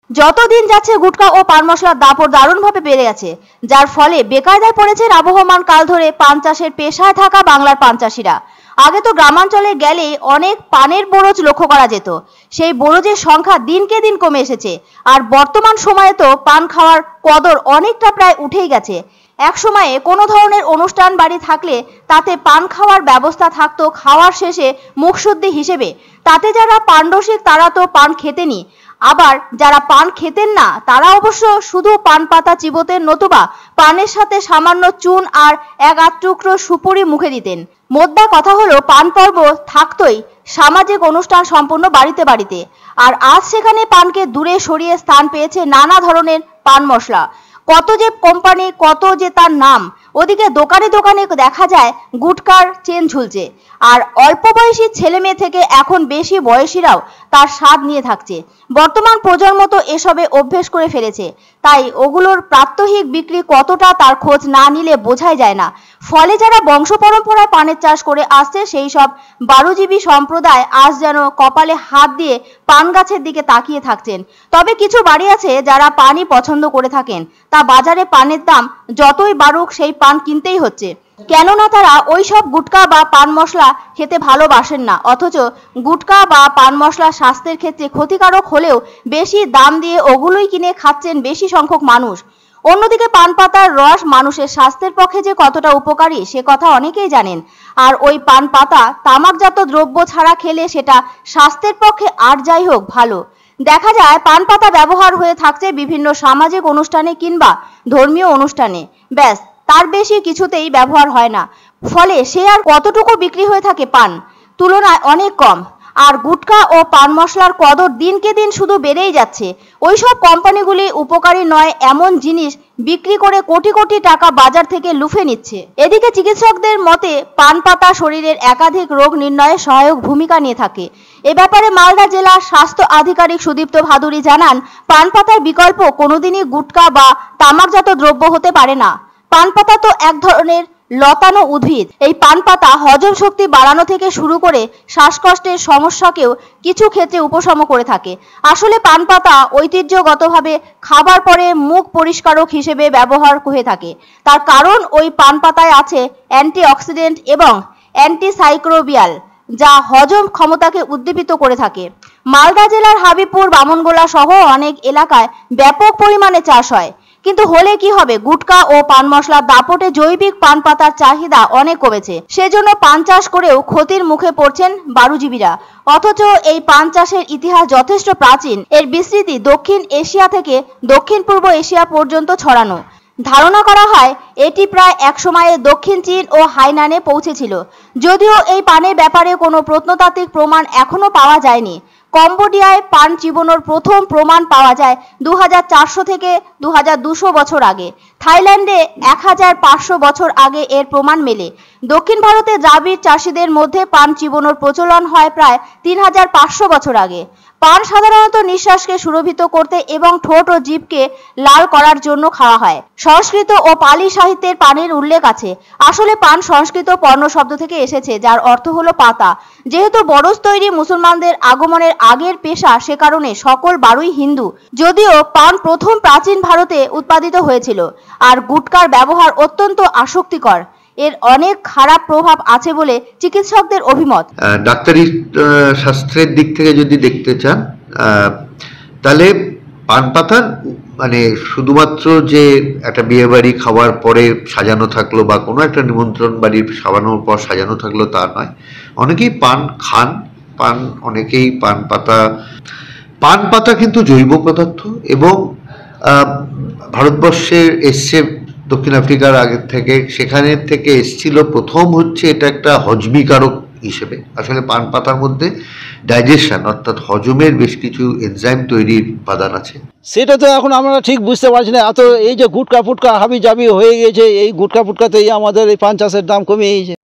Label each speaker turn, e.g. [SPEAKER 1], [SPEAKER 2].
[SPEAKER 1] যতদিন যাচ্ছে গুটখা ও পান মশলার দাপট দারুণভাবে বেড়ে গেছে, যার ফলে বেকায়দায় পড়েছেন আবহমান কাল ধরে পান চাষের পেশায় থাকা বাংলার পান চাষিরা। আগে তো গ্রামাঞ্চলে গেলে অনেক পানের বরজ লক্ষ্য করা যেত, সেই বরজের সংখ্যা দিনকে দিন কমে এসেছে। আর বর্তমান সময়ে তো পান খাওয়ার কদর অনেকটা প্রায় উঠেই গেছে। এক সময়ে কোনো ধরনের অনুষ্ঠান বাড়ি থাকলে তাতে পান খাওয়ার ব্যবস্থা থাকতো খাওয়ার শেষে মুখশুদ্ধি হিসেবে। তাতে যারা পান রসিক তারা তো পান খেতেনই, আবার যারা পান খেতেন না তারা অবশ্য শুধু পান পাতা চিবোতেন, নতুবা পানের সাথে সামান্য চুন আর এক আধ টুকরো সুপুরি মুখে দিতেন। মোদ্দা কথা হলো পান পর্ব থাকতোই সামাজিক অনুষ্ঠান সম্পন্ন বাড়িতে বাড়িতে। আর আজ সেখানে পানকে দূরে সরিয়ে স্থান পেয়েছে নানা ধরনের পান মশলা। কত যে কোম্পানি, কত যে তার নাম। ওদিকে দোকানে দোকানে দেখা যায় গুটকার চেন ঝুলছে, আর অল্প বয়সী ছেলে মেয়ে থেকে এখন বেশি বয়সীরাও তার স্বাদ নিয়ে থাকছে। বর্তমান প্রজন্ম তো এসবে অভ্যেস করে ফেলেছে, তাই ওগুলোর প্রাত্যহিক বিক্রি কতটা তার খোঁজ না নিলে বোঝাই যায় না। ফলে যারা বংশ পরম্পরায় পানের চাষ করে আসছে সেই সব বারুজীবী সম্প্রদায় আজ যেন কপালে হাত দিয়ে পান গাছের দিকে তাকিয়ে থাকছেন। তবে কিছু বাড়ি আছে যারা পানই পছন্দ করে থাকেন, তা বাজারে পানের দাম যতই বাড়ুক সেই পান কিনতেই হচ্ছে, কেননা তারা ওই সব গুটকা বা পান মশলা খেতে ভালোবাসেন না। অথচ গুটকা বা পান মশলা স্বাস্থ্যের ক্ষেত্রে ক্ষতিকারক হলেও বেশি দাম দিয়ে ওগুলোই কিনে খাচ্ছেন বেশি সংখ্যক মানুষ। অন্যদিকে পান পাতার রস মানুষের স্বাস্থ্যের পক্ষে যে কতটা উপকারী সে কথা অনেকেই জানেন। আর ওই পান পাতা তামাকজাত দ্রব্য ছাড়া খেলে সেটা স্বাস্থ্যের পক্ষে আর যাই হোক ভালো। দেখা যায় পান পাতা ব্যবহার হয়ে থাকছে বিভিন্ন সামাজিক অনুষ্ঠানে কিংবা ধর্মীয় অনুষ্ঠানে, ব্যাস তার বেশি কিছুতেই ব্যবহার হয় না। ফলে সে আর কতটুকু বিক্রি হয়ে থাকে পান তুলনায় অনেক কম। আর গুটখা ও পান মশলার কদর দিনকে দিন শুধু বেড়েই যাচ্ছে। ওইসব কোম্পানিগুলি উপকারী নয় এমন জিনিস বিক্রি করে কোটি কোটি টাকা বাজার থেকে লুফে নিচ্ছে। এদিকে চিকিৎসকদের মতে পান পাতা শরীরের একাধিক রোগ নির্ণয়ে সহায়ক ভূমিকা নিয়ে থাকে। এ ব্যাপারে মালদা জেলা স্বাস্থ্য আধিকারিক সুদীপ্ত ভাদুরী জানান, পান পাতার বিকল্প কোনোদিনই গুটখা বা তামাকজাত দ্রব্য হতে পারে না। পান পাতা তো এক ধরনের লতানো উদ্ভিদ। এই পান পাতা হজম শক্তি বাড়ানো থেকে শুরু করে শ্বাসকষ্টের সমস্যাকেও কিছু ক্ষেত্রে উপশম করে থাকে। আসলে পান পাতা ঐতিহ্যগতভাবে খাবার পরে মুখ পরিষ্কারক হিসেবে ব্যবহার হয়ে থাকে। তার কারণ ওই পান পাতায় আছে অ্যান্টিঅক্সিডেন্ট এবং অ্যান্টিসাইক্রোবিয়াল, যা হজম ক্ষমতাকে উদ্দীপিত করে থাকে। মালদা জেলার হাবিবপুর, বামনগোলা সহ অনেক এলাকায় ব্যাপক পরিমাণে চাষ হয়, কিন্তু হলে কি হবে, গুটখা ও পান মশলার দাপটে জৈবিক পান পাতার চাহিদা অনেক কমেছে। সেজন্য পান চাষ করেও ক্ষতির মুখে পড়ছেন বারুজীবীরা। অথচ এই পান চাষের ইতিহাস যথেষ্ট প্রাচীন। এর বিস্তৃতি দক্ষিণ এশিয়া থেকে দক্ষিণ পূর্ব এশিয়া পর্যন্ত ছড়ানো। ধারণা করা হয় এটি প্রায় এক সময়ে দক্ষিণ চীন ও হাইনানে পৌঁছেছিল। যদিও এই পানের ব্যাপারে কোনো প্রত্নতাত্ত্বিক প্রমাণ এখনো পাওয়া যায়নি। কম্বোডিয়ায় পান চিবানোর প্রথম প্রমাণ পাওয়া যায় 2400 থেকে 2200 বছর আগে। থাইল্যান্ডে 1500 বছর আগে এর প্রমাণ মেলে। দক্ষিণ ভারতে দ্রাবিড় চাষীদের মধ্যে পান চিবানোর প্রচলন হয় প্রায় 3500 বছর আগে। পান সাধারণত নিঃশ্বাসকে সুরভিত করতে এবং ঠোঁট ও জিভকে লাল করার জন্য খাওয়া হয়। সংস্কৃত ও পালি সাহিত্যের পানের উল্লেখ আছে। আসলে পান সংস্কৃত পর্ণ শব্দ থেকে এসেছে, যার অর্থ হলো পাতা। যেহেতু বরজ তৈরি মুসলমানদের আগমনের আগের পেশা, সে কারণে সকল বারুই হিন্দু। যদিও পান প্রথম প্রাচীন ভারতে উৎপাদিত হয়েছিল। আর গুটকার ব্যবহার অত্যন্ত আসক্তিকর। এর অনেক খারাপ প্রভাব আছে বলে চিকিৎসকদের অভিমত।
[SPEAKER 2] ডাক্তারি শাস্ত্রের দিক থেকে যদি দেখতে চান তাহলে পান পাতার মানে শুধুমাত্র যে একটা বিয়ে বাড়ি খাওয়ার পরে সাজানো থাকলো বা কোনো একটা নিমন্ত্রণ বাড়ির সাজানোর পর সাজানো থাকলো তা নয়। অনেকেই পান খান, অনেকেই পান পাতা কিন্তু জৈব পদার্থ এবং ভারতবর্ষে এসছে দক্ষিণ আফ্রিকার আগের থেকে, সেখানে থেকে এসছিল। প্রথম হচ্ছে এটা একটা হজমিকারক হিসেবে। আসলে পান পাতার মধ্যে ডাইজেশন অর্থাৎ হজমের বেশ কিছু এনজাইম তৈরির উপাদান আছে।
[SPEAKER 3] সেটা তো এখন আমরা ঠিক বুঝতে পারছি না। এত এই যে গুটকা ফুটকা হাবি জাবি হয়ে গেছে, এই গুটকা ফুটকাতেই আমাদের এই পান চাষের দাম কমে গেছে।